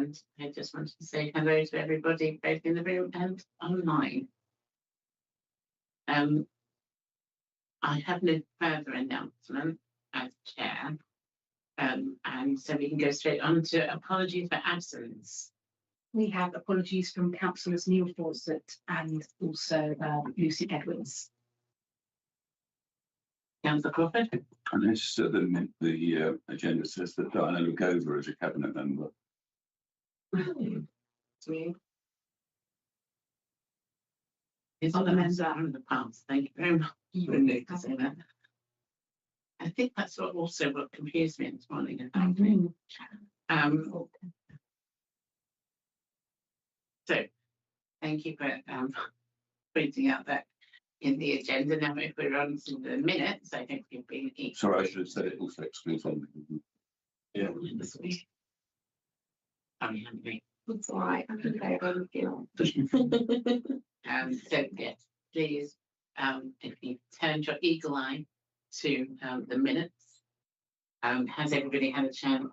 and I just wanted to say hello to everybody, both in the room and online. I have no further announcement as chair, and so we can go straight on to apologies for absence. We have apologies from councillors Neil Fawcett and also Lucy Edwards. Councillor Crawford. I noticed that the agenda says that Diana look over as a cabinet member. It's on the member in the past. Thank you very much for noticing that. I think that's also what confused me this morning. So thank you for pointing out that in the agenda. Now, if we're on to the minutes, I think we've been. Sorry, I should have said it also excludes on. Yeah. It's all right. I can go over you. So yes, please, if you turned your eagle eye to the minutes, has everybody had a chance?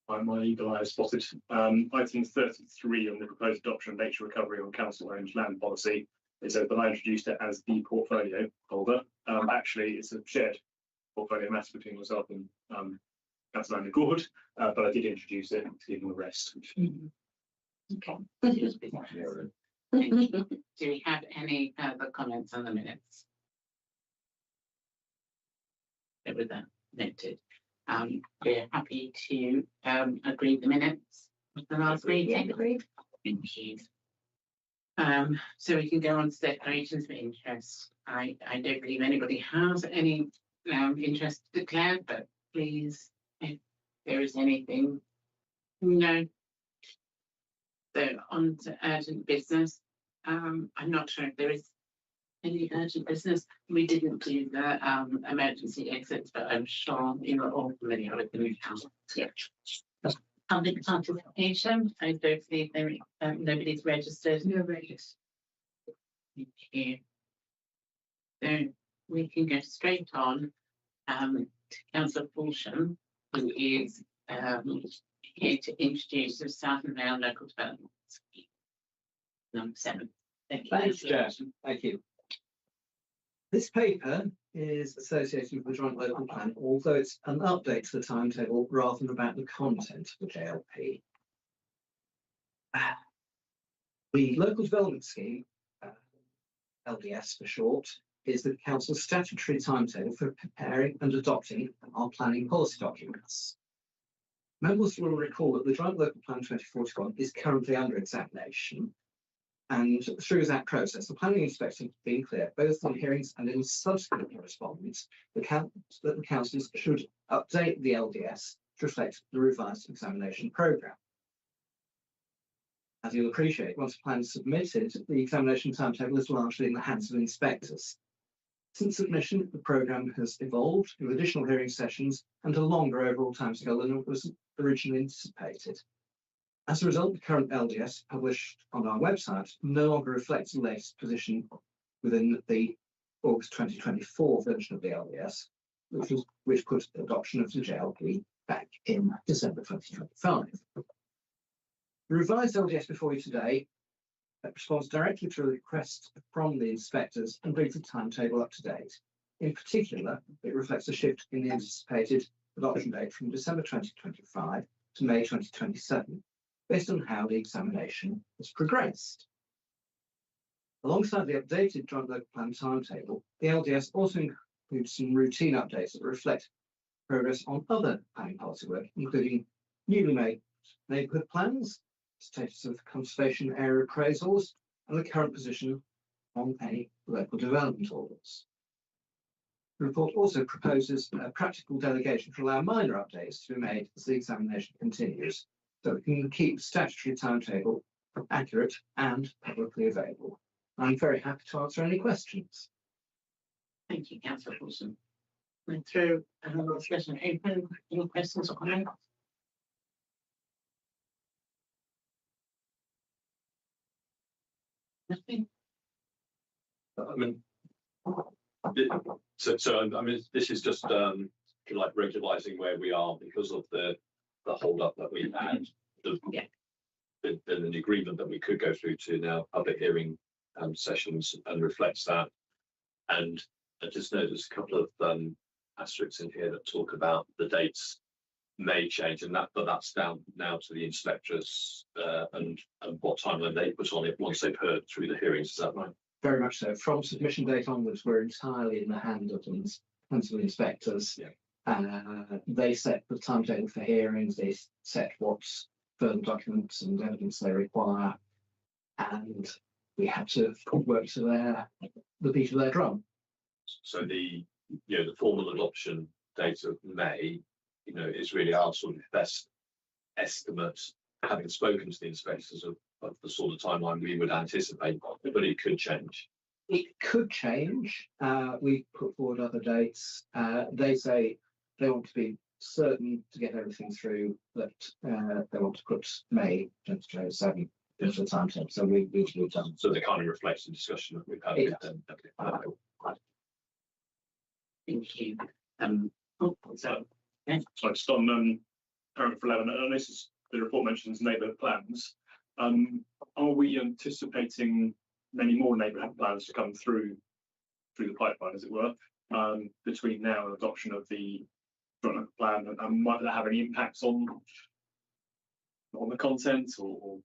My eagle eye has spotted item 33 on the proposed adoption of nature recovery on council-owned land policy. It says that I introduced it as the portfolio holder. Actually, it's a shared portfolio matter between myself and Councillor Andy Gord, but I did introduce it to give them the rest. Okay. Do we have any further comments on the minutes? With that noted, we're happy to agree the minutes of the last meeting. Agreed. Thank you. So we can go on to declarations of interest. I don't believe anybody has any interest declared, but please, if there is anything, no. So on to urgent business. I'm not sure if there is any urgent business. We didn't do the emergency exits, but I'm sure you're all familiar with the new council. Yeah. Public participation. I don't believe there nobody's registered. No registered. Thank you. So we can go straight on to Councillor Fulsham, who is here to introduce the South and Vale Local Development Scheme. Number 7. Thank you. Thanks, Chair. Thank you. This paper is associated with the Joint Local Plan, although it's an update to the timetable rather than about the content of the JLP. The Local Development Scheme, LDS for short, is the Council's statutory timetable for preparing and adopting our planning policy documents. Members will recall that the Joint Local Plan 2041 is currently under examination, and through that process, the planning inspector has been clear, both in hearings and in subsequent correspondence, that the councils should update the LDS to reflect the revised examination programme. As you'll appreciate, once a plan is submitted, the examination timetable is largely in the hands of inspectors. Since submission, the programme has evolved with additional hearing sessions and a longer overall timescale than was originally anticipated. As a result, the current LDS published on our website no longer reflects the latest position within the August 2024 version of the LDS, which put adoption of the JLP back in December 2025. The revised LDS before you today responds directly to a request from the inspectors and brings the timetable up to date. In particular, it reflects a shift in the anticipated adoption date from December 2025 to May 2027, based on how the examination has progressed. Alongside the updated Joint Local Plan timetable, the LDS also includes some routine updates that reflect progress on other planning policy work, including newly made neighbourhood plans, status of conservation area appraisals, and the current position on any local development orders. The report also proposes a practical delegation to allow minor updates to be made as the examination continues, so we can keep statutory timetable accurate and publicly available. I'm very happy to answer any questions. Thank you, Councillor Wilson. Went through the discussion open. Any questions or comments? Nothing. I mean, I mean, this is just like regularising where we are because of the hold up that we've had. been an agreement that we could go through to now public hearing sessions and reflects that. And I just know there's a couple of asterisks in here that talk about the dates may change, and but that's down now to the inspectors and what timeline they put on it once they've heard through the hearings. Is that right? Very much so. From submission date onwards, we're entirely in the hands of the inspectors. They set the timetable for hearings, they set what further documents and evidence they require, and we have to put work to the beat of their drum. So the formal adoption date of May, is really our sort of best estimate, having spoken to the inspectors of the sort of timeline we would anticipate, but it could change. It could change. We put forward other dates. They say they want to be certain to get everything through, that they want to put May 2027 as the timetable. So we've done. So they kind of reflects the discussion that we've had with them. Thank you. So So just on paragraph 11, and this is the report mentions neighbourhood plans. Are we anticipating many more neighbourhood plans to come through the pipeline, as it were, between now and adoption of the joint local plan, and might that have any impacts on the content, or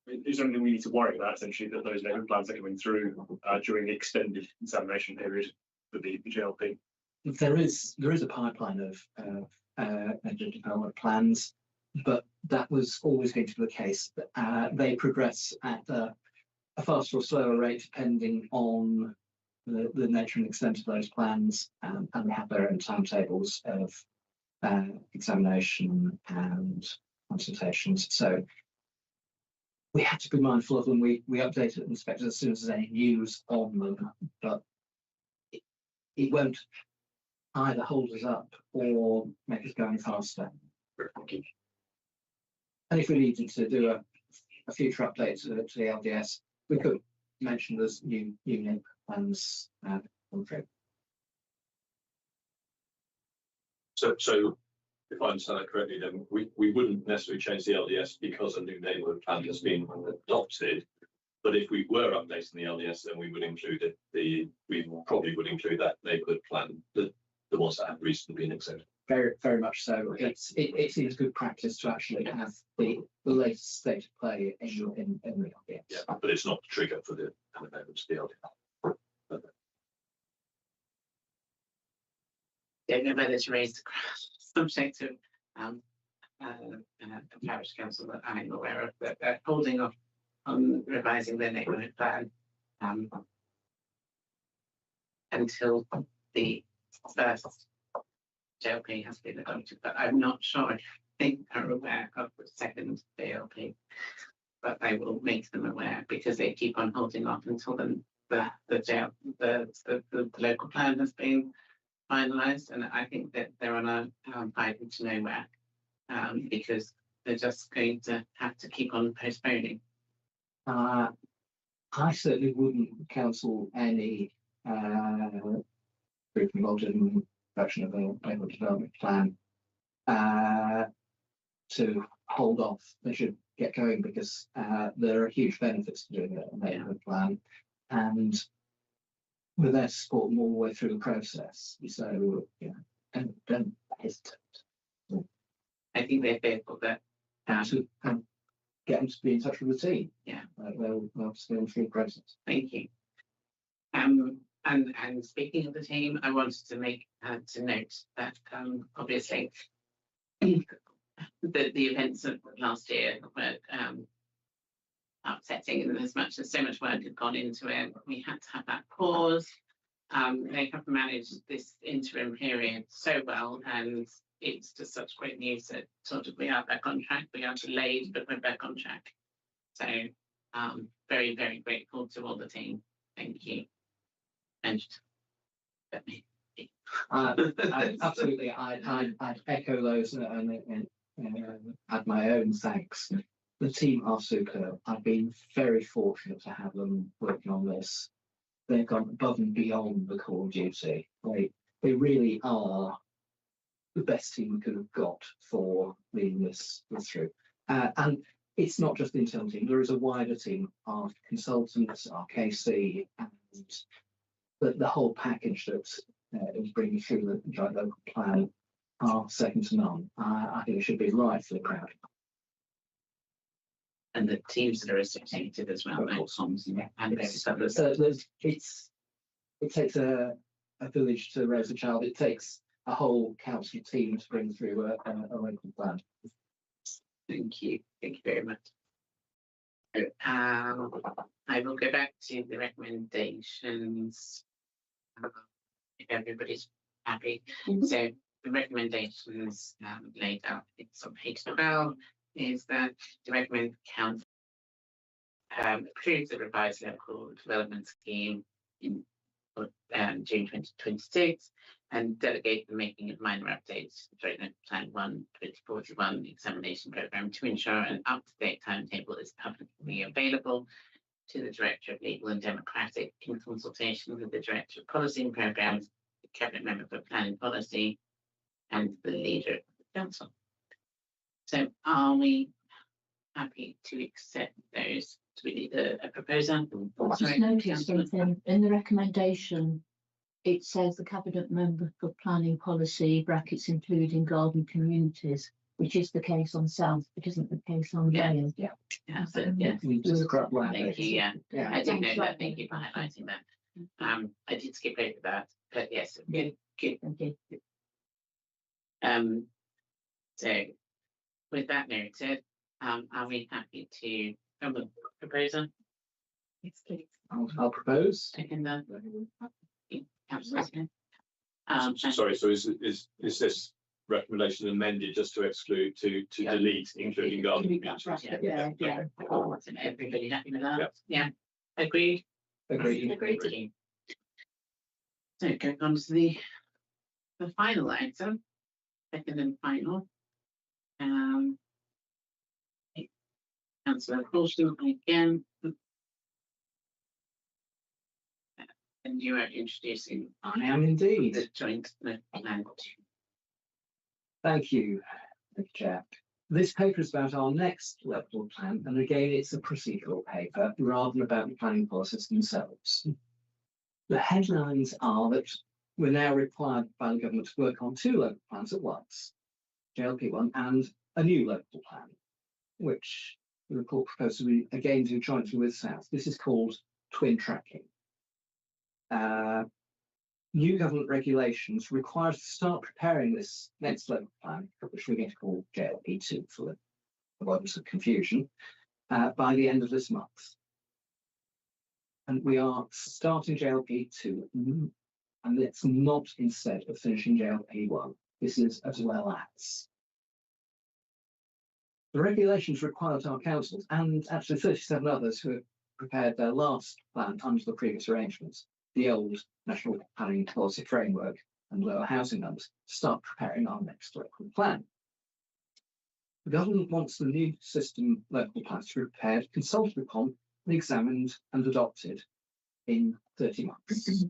is there anything we need to worry about essentially that those neighbourhood plans are coming through during the extended examination period for the GLP? There is a pipeline of development plans, but that was always going to be the case. They progress at a faster or slower rate depending on the nature and extent of those plans, and they have their own timetables of examination and consultations. So we have to be mindful of them. We update it and inspect it as soon as there's any news on them, but it won't either hold us up or make us go any faster. And if we needed to do a future update to the LDS, we could mention there's new NIP plans on through. So if I understand that correctly, then we wouldn't necessarily change the LDS because a new neighbourhood plan has been adopted. But if we were updating the LDS, then we would include it. We probably would include that neighbourhood plan, the ones that have recently been accepted. Very, very much so. It is good practice to actually have the latest state of play in the LDS. Yeah, but it's not the trigger for the amendments to the LDS. don't know whether to raise the subject of parish council that I'm aware of, but they're holding off on revising their neighbourhood plan until the first JLP has been adopted, but I'm not sure if they are aware of the second JLP, but I will make them aware because they keep on holding off until the local plan has been finalised, and I think that they're on a fighting to nowhere because they're just going to have to keep on postponing. I certainly wouldn't counsel any group involved in production of a local development plan to hold off. They should get going because there are huge benefits to doing a neighbourhood plan, and with their support all the way through the process. So don't hesitate. I think they're fearful that Get them to be in touch with the team. Yeah, they'll still through the process. thank you. And speaking of the team, I wanted to make to note that obviously the events of last year were upsetting, and as much as so much work had gone into it, we had to have that pause. They have managed this interim period so well, and it's just such great news that sort of we are back on track. We are delayed, but we're back on track. So very, very grateful to all the team. Thank you. And absolutely, I'd echo those and add my own thanks. The team are superb. I've been very fortunate to have them working on this. They've gone above and beyond the core duty. They really are the best team we could have got for leading this through. And it's not just the internal team, there is a wider team of consultants, our KC, and the whole package that is bringing through the joint local plan are second to none. I think it should be rightfully proud. And the teams that are associated as well, Of like course. comms and various others. It takes a village to raise a child. It takes a whole council team to bring through a local plan. Thank you very much. So, I will go back to the recommendations. If everybody's happy. So the recommendations laid out, it's on page 12, is that the recommend council approve the revised local development scheme in June 2026 and delegate the making of minor updates to Joint Local Plan 1/2041 examination programme to ensure an up-to-date timetable is publicly available to the Director of Legal and Democratic in consultation with the Director of Policy and Programmes, the Cabinet Member for Planning Policy, and the Leader of the Council. So are we happy to accept those? Do we need a proposer? I just noticed something in the recommendation. It says the Cabinet Member for Planning Policy (brackets including garden communities), which is the case on South, but isn't the case on Vale. Yeah, so, yeah. We just scrap land. Thank you, yeah. Yeah. I did know that, thank you for highlighting that. I did skip over that, but yes, good. Okay. So with that noted, are we happy to come with a proposer? Yes, please. I'll propose. Second that. Absolutely. Sorry, so is this recommendation amended just to exclude, to Yeah. delete, including garden Delete that communities? bracket, yeah. Everybody happy with that? Yeah, agreed? Agreed. Agreed. So going on to the final item, second and final. Councillor Colston again. And you are introducing I am indeed. the joint local plan. Thank you, Chair. This paper is about our next local plan, and again, it's a procedural paper rather than about the planning policies themselves. The headlines are that we're now required by the government to work on two local plans at once, JLP1 and a new local plan, which the report proposes we again do jointly with South. This is called twin tracking. New government regulations require us to start preparing this next local plan, which we're going to call JLP2 for the avoidance of confusion, by the end of this month. And we are starting JLP2, and it's not instead of finishing JLP1. This is as well as. The regulations require that our councils, and actually 37 others who have prepared their last plan under the previous arrangements, the old National Planning Policy Framework and lower housing numbers, start preparing our next local plan. The government wants the new system local plans to be prepared, consulted upon, and examined and adopted in 30 months.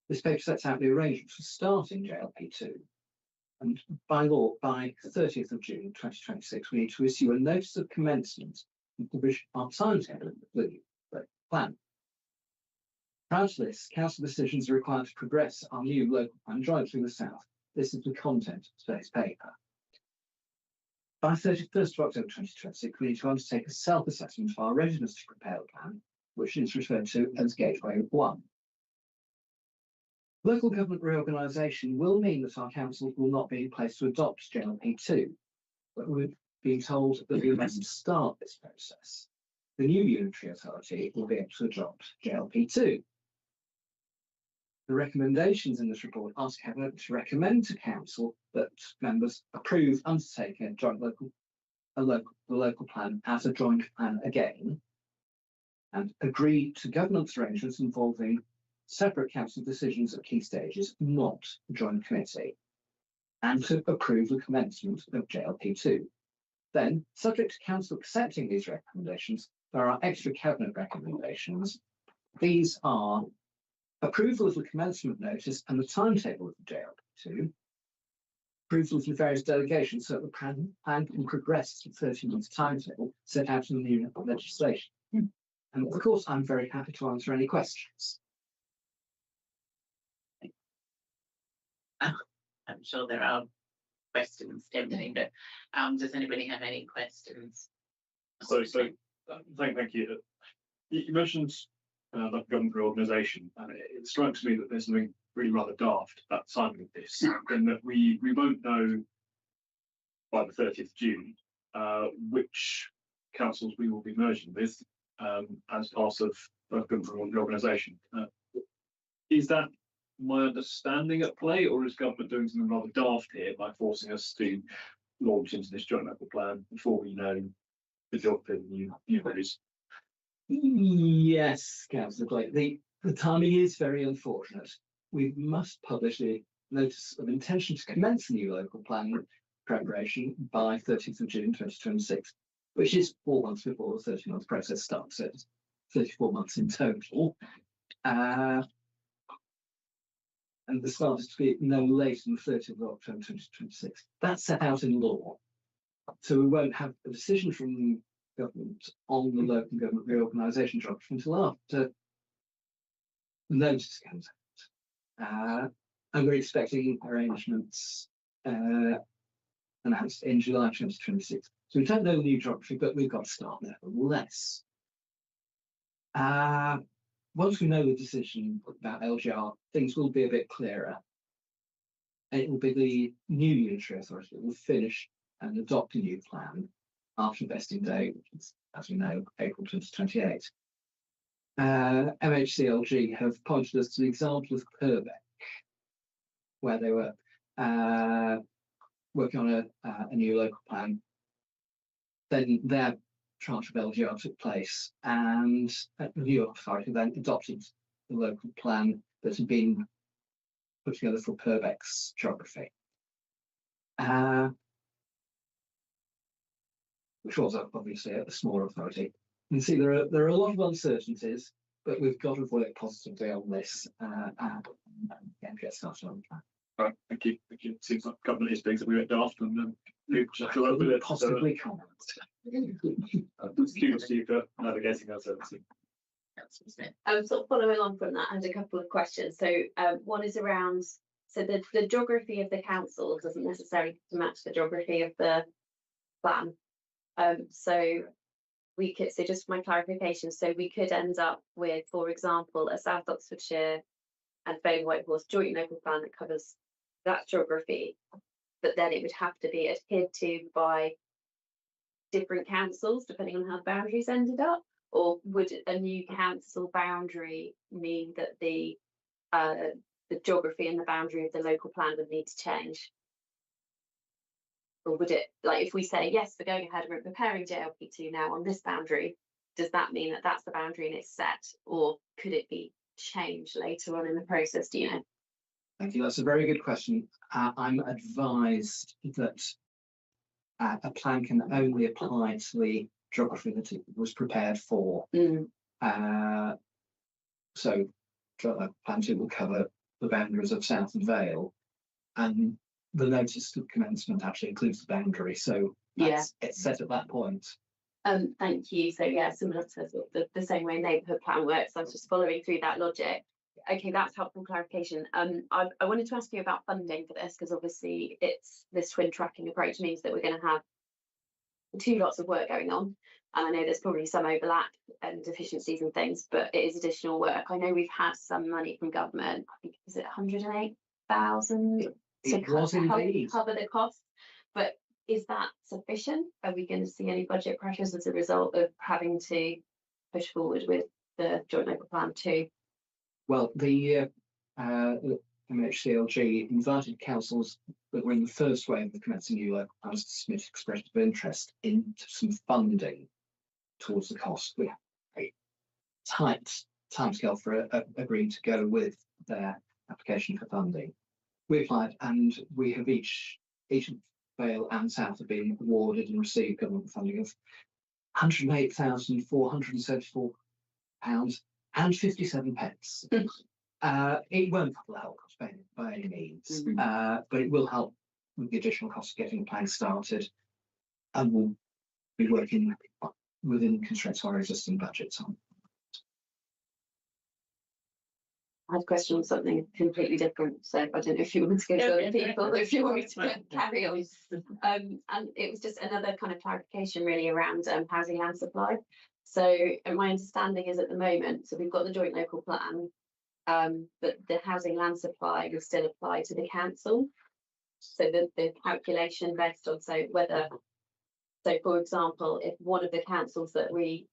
This paper sets out the arrangements for starting JLP2. And by law, by the 30th of June 2026, we need to issue a notice of commencement and publish our timetable of the plan. Prior to this, council decisions are required to progress our new local plan jointly with South. This is the content of today's paper. By 31st of October 2026, we need to undertake a self-assessment of our readiness to prepare the plan, which is referred to as Gateway 1. Local government reorganisation will mean that our councils will not be in place to adopt JLP2, but we've been told that we must start this process. The new unitary authority will be able to adopt JLP2. The recommendations in this report ask Cabinet to recommend to Council that members approve undertaking the local plan as a joint plan again, and agree to governance arrangements involving separate council decisions at key stages, not a joint committee, and to approve the commencement of JLP2. Then, subject to Council accepting these recommendations, there are extra Cabinet recommendations. These are approval of the commencement notice and the timetable of the JLP2, approval of the various delegations so that the plan can progress to 30 months timetable set out in the new legislation. And of course, I'm very happy to answer any questions. I'm sure there are questions, definitely, but does anybody have any questions? Thank you. You mentioned like government reorganisation, and it strikes me that there's something really rather daft about timing of this, in that we won't know by the 30th of June which councils we will be merging with as part of government reorganisation. Is that my understanding at play, or is government doing something rather daft here by forcing us to launch into this joint local plan before we know the geography of the new areas? Yes, Councillor Blake, the timing is very unfortunate. We must publish a notice of intention to commence the new local plan preparation by 30th of June 2026, which is 4 months before the 30-month process starts. So it's 34 months in total. And the start is to be no later than 30th of October 2026. That's set out in law. So we won't have a decision from government on the local government reorganisation geography until after the notice comes out. And we're expecting arrangements announced in July 2026. So we don't know the new geography, but we've got to start nevertheless. Once we know the decision about LGR, things will be a bit clearer. It will be the new unitary authority that will finish and adopt a new plan after vesting day, which is, as we know, April 2028. MHCLG have pointed us to the example of Purbeck, where they were working on a new local plan. Then their tranche of LGR took place, and the new authority then adopted the local plan that had been put together for Purbeck's geography, which was obviously a smaller authority. You can see there are a lot of uncertainties, but we've got to work positively on this and get started on the plan. All right, thank you. Thank you. It seems like government is doing something a bit daft, and Possibly comment. Kudos to you for navigating our services. Sort of following on from that, I had a couple of questions. So one is around, so the geography of the council doesn't necessarily match the geography of the plan. So we could, so just for my clarification, so we could end up with, for example, a South Oxfordshire and Vale White Horse joint local plan that covers that geography, but then it would have to be adhered to by different councils depending on how the boundaries ended up, or would a new council boundary mean that the geography and the boundary of the local plan would need to change? Or would it, like if we say yes, we're going ahead and we're preparing JLP2 now on this boundary, does that mean that that's the boundary and it's set, or could it be changed later on in the process? Do you know? Thank you. That's a very good question. I'm advised that a plan can only apply to the geography that it was prepared for. So plan 2 will cover the boundaries of South and Vale, and the notice of commencement actually includes the boundary. So it's set at that point. Thank you. So yeah, similar to sort of the same way neighbourhood plan works. I was just following through that logic. Okay, that's helpful clarification. I wanted to ask you about funding for this, because obviously it's this twin tracking approach means that we're going to have 2 lots of work going on, and I know there's probably some overlap and deficiencies and things, but it is additional work. I know we've had some money from government. I think is it 108,000 to help cover the cost, but is that sufficient? Are we going to see any budget pressures as a result of having to push forward with the joint local plan 2? Well, the MHCLG invited councils that were in the first wave of commencing new local plans to submit expressions of interest into some funding towards the cost. We have a tight timescale for agreeing to go with their application for funding. We applied, and we have each of Vale and South have been awarded and received government funding of £108,474 and 57 pence. It won't cover the whole cost by any means, but it will help with the additional cost of getting the plan started, and we'll be working within constraints of our existing budgets on. I had a question on something completely different, so I don't know if you want to go to other people, or if you want me to carry on. And it was just another kind of clarification really around housing and supply. So my understanding is at the moment, so we've got the joint local plan, but the housing land supply will still apply to the council. So the calculation based on so for example, if one of the councils that we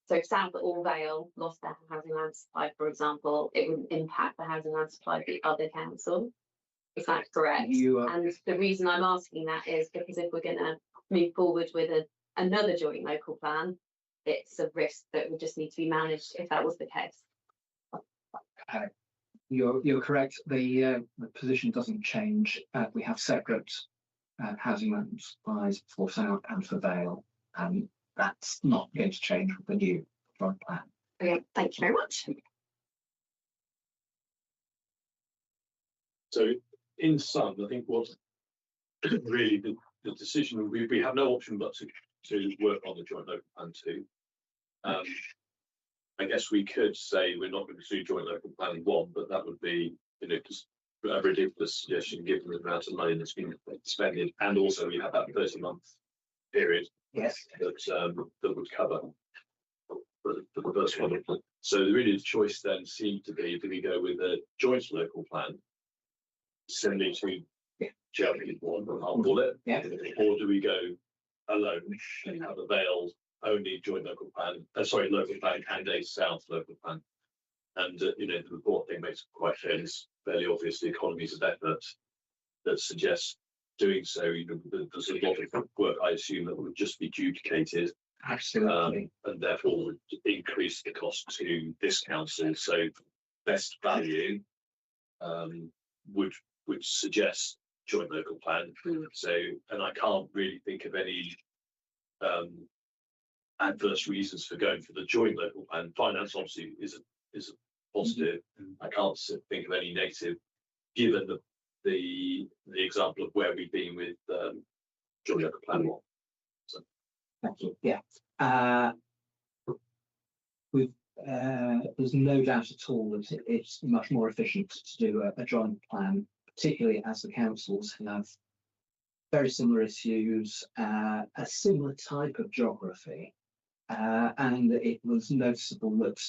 so if South or Vale lost their housing land supply, for example, it would impact the housing land supply of the other council. Is that correct? And the reason I'm asking that is because if we're going to move forward with another joint local plan, it's a risk that would just need to be managed if that was the case. You're correct. The position doesn't change. We have separate housing land supplies for South and for Vale, and that's not going to change with the new joint plan. Okay, thank you very much. So in sum, I think what really the decision, we have no option but to work on the joint local plan too. I guess we could say we're not going to do joint local planning 1, but that would be, you know, just a ridiculous suggestion given the amount of money that's been expended, and also we have that 30-month period. Yes. That would cover for the first one. So really the choice then seemed to be, do we go with a joint local plan, similar to GLP 1, I'll call it, or do we go alone and have a Vale only joint local plan, local plan and a South local plan? And you know, the report thing makes it quite clear, it's fairly obvious the economies of effort that suggests doing so. You know, there's a lot of work, I assume, that would just be duplicated. Absolutely. And therefore would increase the cost to this council. So best value would suggest joint local plan. So, and I can't really think of any adverse reasons for going for the joint local plan. Finance obviously is a positive. I can't think of any negative, given the example of where we've been with joint local plan 1. So. Thank you. Yeah. There's no doubt at all that it's much more efficient to do a joint plan, particularly as the councils have very similar issues, a similar type of geography, and it was noticeable that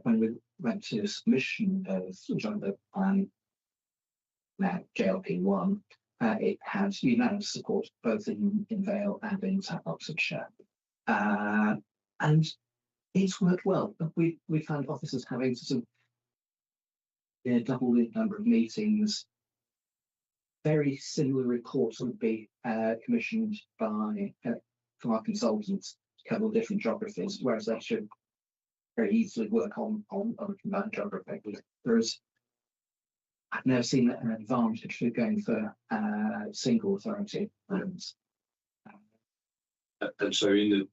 when we went to submission of the joint local plan, now JLP 1, it has unanimous support both in Vale and in South Oxfordshire, and it's worked well. We found officers having sort of double the number of meetings. Very similar reports would be commissioned by from our consultants to cover different geographies, whereas they should very easily work on a combined geography. I've never seen an advantage for going for single authority plans. And so in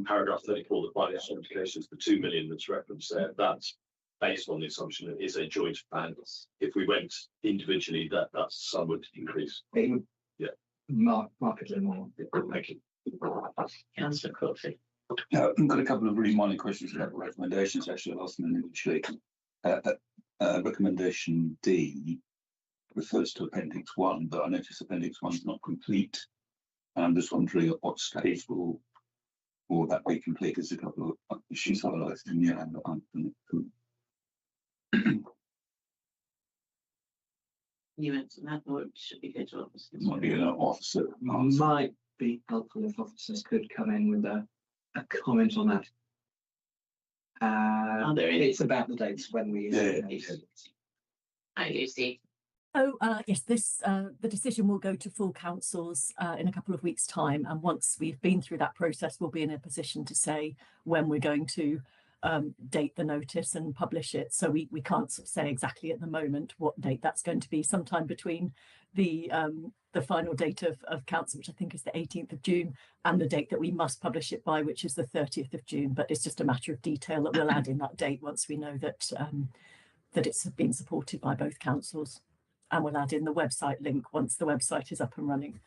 paragraph 34, the finance implications, the 2 million that's referenced there, that's based on the assumption that it is a joint plan. If we went individually, that sum would increase. It would, markedly more. Thank you. Councillor Coffey. I've got a couple of really minor questions about recommendations. Actually, I'll ask them individually. Recommendation D refers to Appendix 1, but I notice Appendix 1 is not complete. And I'm just wondering at what stage will that be complete? There's a couple of issues highlighted in the You mentioned that, or it should be good to officers. might be an officer. Might be helpful if officers could come in with a comment on that. Are there any? It's about the dates when we. Hi, Lucy. Yes, the decision will go to full councils in a couple of weeks' time, and once we've been through that process, we'll be in a position to say when we're going to date the notice and publish it. So we can't sort of say exactly at the moment what date that's going to be. Sometime between the final date of council, which I think is the 18th of June, and the date that we must publish it by, which is the 30th of June. But it's just a matter of detail that we'll add in that date once we know that that it's been supported by both councils. and we'll add in the website link once the website is up and running.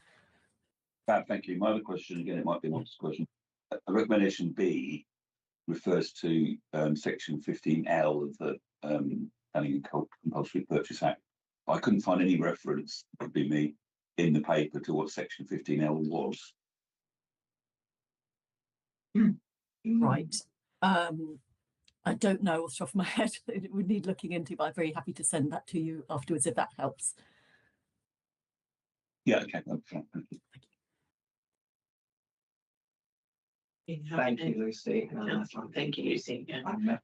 Thank you. My other question, again, it might be an obvious question. Recommendation B refers to section 15L of the Planning and Compulsory Purchase Act. I couldn't find any reference, would be me, in the paper to what section 15L was. Right. I don't know off the top of my head. It would need looking into, but I'm very happy to send that to you afterwards if that helps. Yeah, okay. Thank you. Thank you, Lucy. Thank you, Lucy. Yeah. I'm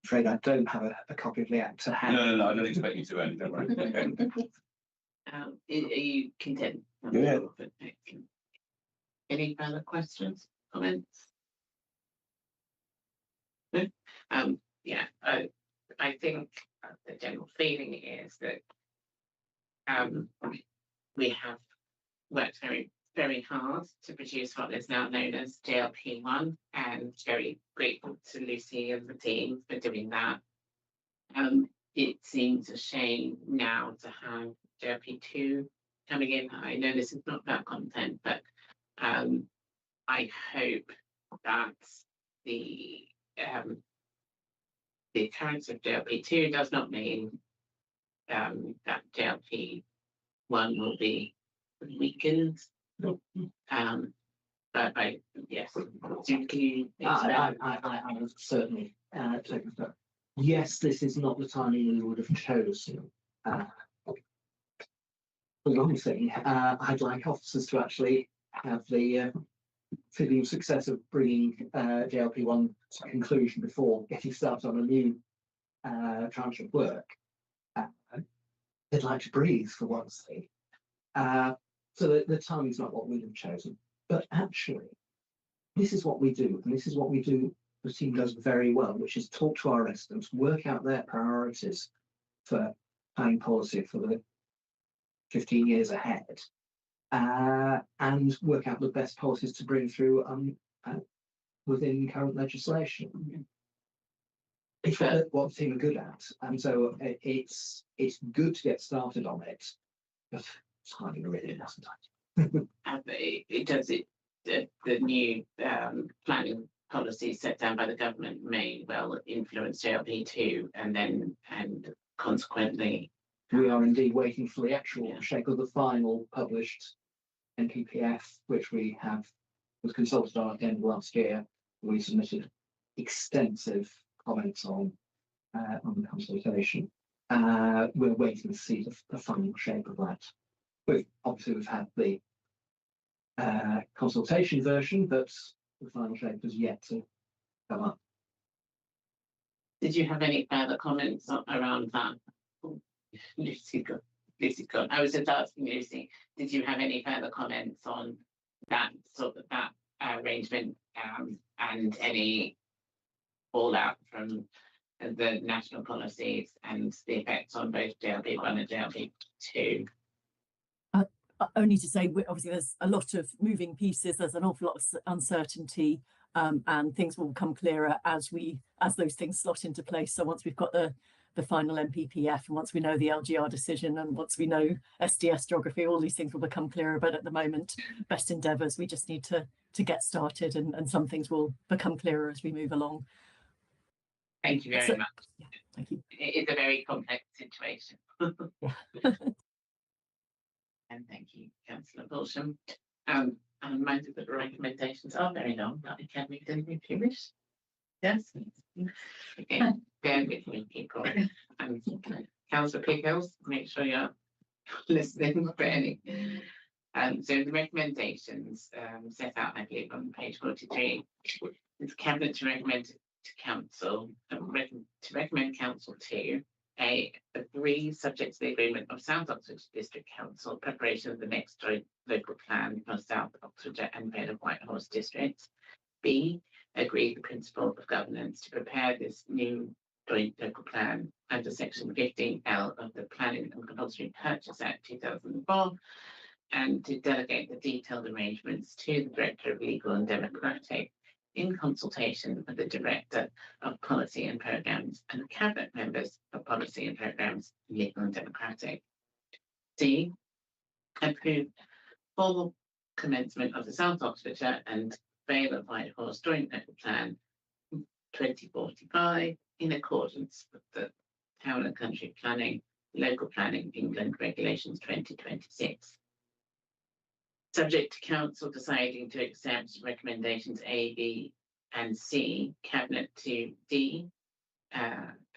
afraid I don't have a copy of the act to hand. No, I don't expect you to, Andy, don't worry. Are you content? Yeah. Any further questions, comments? No? Yeah, I think the general feeling is that we have worked very hard to produce what is now known as JLP1, and very grateful to Lucy and the team for doing that. It seems a shame now to have JLP2 coming in. I know this is not about content, but I hope that the occurrence of JLP2 does not mean that JLP1 will be weakened. But yes, can you I would certainly take a step. Yes, this is not the timing we would have chosen. The long thing, I'd like officers to actually have the feeling of success of bringing JLP1 to conclusion before getting started on a new tranche of work. They'd like to breathe for once. So the timing's not what we'd have chosen. But actually, this is what we do, and this is what we do. The team does very well, which is talk to our residents, work out their priorities for planning policy for the 15 years ahead, and work out the best policies to bring through within current legislation. It's what the team are good at, and so it's good to get started on it. But it's hardly really doesn't it does it. The new planning policies set down by the government may well influence JLP2, and consequently, we are indeed waiting for the actual shape of the final published NPPF, which was consulted on at the end of last year. We submitted extensive comments on the consultation. We're waiting to see the final shape of that. We've had the consultation version, but the final shape is yet to come up. Did you have any further comments around that? Lucy got. I was just asking Lucy, did you have any further comments on that that arrangement and any fallout from the national policies and the effects on both JLP1 and JLP2? Only to say, obviously there's a lot of moving pieces, there's an awful lot of uncertainty, and things will become clearer as those things slot into place. So once we've got the final NPPF, and once we know the LGR decision, and once we know SDS geography, all these things will become clearer. But at the moment, best endeavours, we just need to get started, and some things will become clearer as we move along. Thank you very much. Yeah, thank you. It is a very complex situation. Yeah. And thank you, Councillor Bolsham. I'm minded that the recommendations are very long, but I can read them if you wish. Yes. Okay, bear with me, people. Councillor Pickles, make sure you're listening for any. So the recommendations set out, I believe, on page 43. It's Cabinet to recommend to Council, to recommend Council to agree, subject to the agreement of South Oxford District Council, preparation of the next joint local plan for South Oxford and Vale of Whitehorse districts. B, agree the principle of governance to prepare this new joint local plan under section 15L of the Planning and Compulsory Purchase Act 2004, and to delegate the detailed arrangements to the Director of Legal and Democratic in consultation with the Director of Policy and Programmes and the Cabinet members of Policy and Programmes, Legal and Democratic. D, approve formal commencement of the South Oxfordshire and Vale of Whitehorse Joint Local Plan 2045 in accordance with the Town and Country Planning, Local Planning England Regulations 2026. Subject to Council deciding to accept recommendations A, B, and C, Cabinet to D,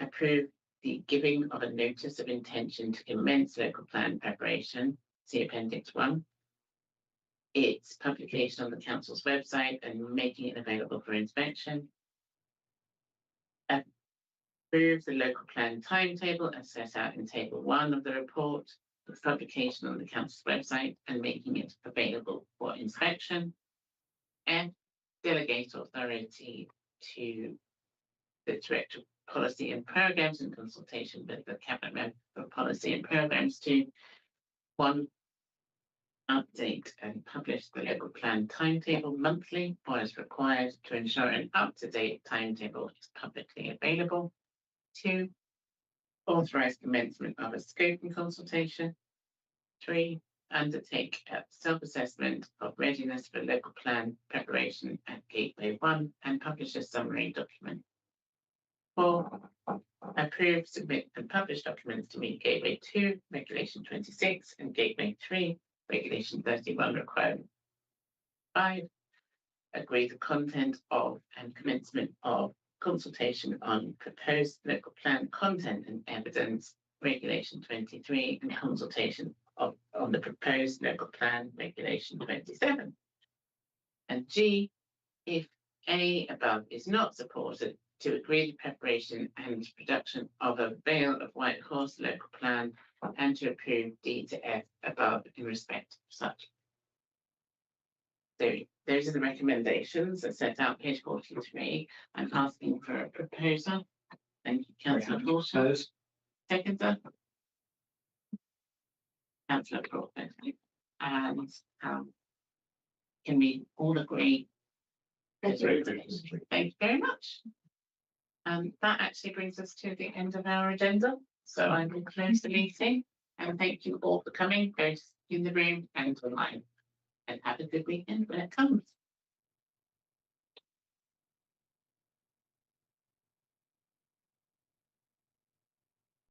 approve the giving of a notice of intention to commence local plan preparation, see Appendix 1, its publication on the Council's website and making it available for inspection, approve the local plan timetable as set out in Table 1 of the report, its publication on the Council's website and making it available for inspection, and delegate authority to the Director of Policy and Programmes in consultation with the Cabinet Member for Policy and Programmes to 1, update and publish the local plan timetable monthly or as required to ensure an up-to-date timetable is publicly available. 2, authorise commencement of a scoping consultation. 3, undertake a self-assessment of readiness for local plan preparation at Gateway 1 and publish a summary document. 4, approve, submit and publish documents to meet Gateway 2, Regulation 26 and Gateway 3, Regulation 31 requirement. 5, agree the content of and commencement of consultation on proposed local plan content and evidence, Regulation 23, and consultation on the proposed local plan, Regulation 27. And G, if A above is not supported, to agree the preparation and production of a Vale of Whitehorse local plan and to approve D to F above in respect of such. So those are the recommendations that set out page 43. I'm asking for a proposal. Thank you, Councillor Porter. Seconder. Councillor Porter. And can we all agree? Thank you. Thank you very much. That actually brings us to the end of our agenda. So I will close the meeting and thank you all for coming, both in the room and online. And have a good weekend when it comes.